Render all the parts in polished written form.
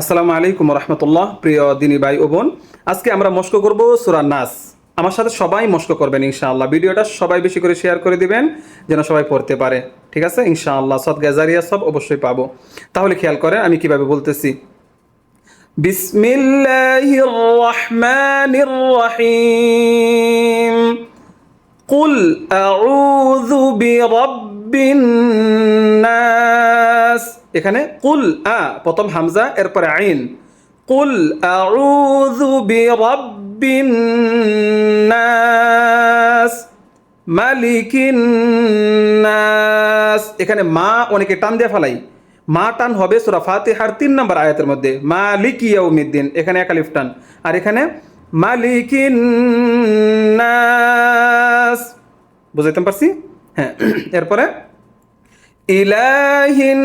আসসালামু আলাইকুম রহমতুল্লাহ। প্রিয় দিনী ভাই ও বোন, আজকে আমরা মস্ক করব সূরা নাস। আমার সাথে সবাই মস্ক করবেন ইনশাআল্লাহ। ভিডিওটা সবাই বেশি করে শেয়ার করে দিবেন যেন সবাই পড়তে পারে, ঠিক আছে ইনশাআল্লাহ। সদকা জারিয়া সব অবশ্যই পাবো। তাহলে খেয়াল করেন আমি কিভাবে বলতেছি। বিসমিল্লাহির রহমানির রহিম। কুল আউযু বিরাব্বিন নাস। এখানে কুল প্রথম হামজা, এরপরে আইন। কুল আউযু বিরাব্বিন নাস মালিকিন নাস। এখানে মা অনেকে টান দিয়ে ফেলাই, মা টান হবে সূরা ফাতিহার 3 নম্বর আয়াতের মধ্যে, মালিকি ইয়াউমিদ্দিন, এখানে এক আলিফ টান। আর এখানে মালিকিন নাস। বুঝাইতে পারছি? হ্যাঁ। এরপরে ইলাহিন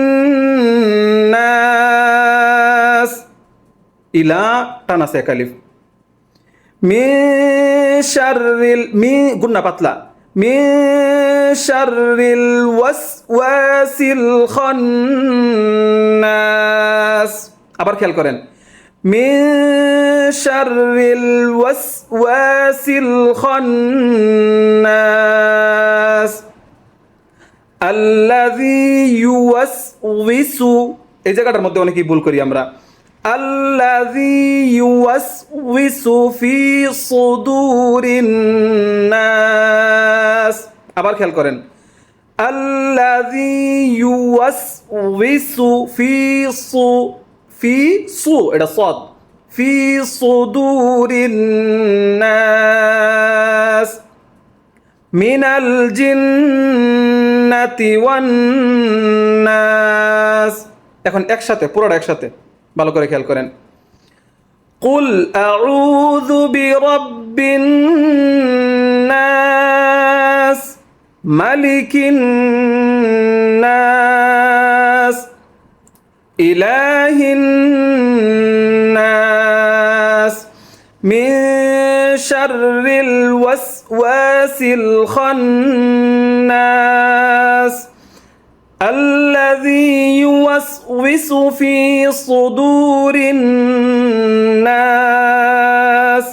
নাস, ইলা টান আছে এক আলিফ। মিন শাররিল, মি গুন্না পাতলা, মিন শাররিল ওয়াসওয়াসিল খান্নাস। আবার খেয়াল করেন, মিন শাররিল ওয়াসওয়াসিল খান্নাস আল্লাযী ইউওয়াসউইসু। এই জায়গাটার মধ্যে অনেকেই ভুল করি আমরা। আল্লাযী ইউওয়াসউইসু ফি সুদুরিন নাস। আবার খেয়াল করেন, আল্লাযী ইউওয়াসউইসু ফি সু, এটা সদ, ফি সুদুরিন নাস মিনাল জিন্নাতি ওয়ান নাস। এখন একসাথে, পুরোটা একসাথে ভালো করে খেয়াল করেন। কুল আউযু বিরাব্বিন নাস মালিকিন নাস ইলাহিন নাস মিন শাররিল ওয়াসওয়াসিল খান্নাস আল্লাযী ইউওয়াসউইসু ফি সুদুরিন নাস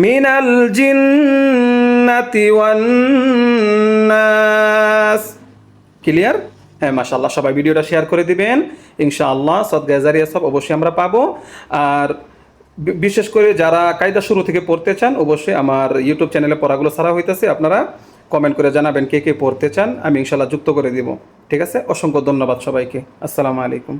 মিনাল জিন্নাতি ওয়ান নাস। ক্লিয়ার? হ্যাঁ, মাশাআল্লাহ। সবাই ভিডিওটা শেয়ার করে দিবেন ইনশাআল্লাহ। সদকা জারিয়া সব অবশ্যই আমরা পাবো। আর বিশেষ করে যারা কায়দা শুরু থেকে পড়তে চান, অবশ্যই আমার ইউটিউব চ্যানেলে পড়াগুলো ছাড়া হইতেছে, আপনারা কমেন্ট করে জানাবেন কে কে পড়তে চান, আমি ইনশাআল্লাহ যুক্ত করে দিব। ঠিক আছে, অসংখ্য ধন্যবাদ সবাইকে। আসসালামু আলাইকুম।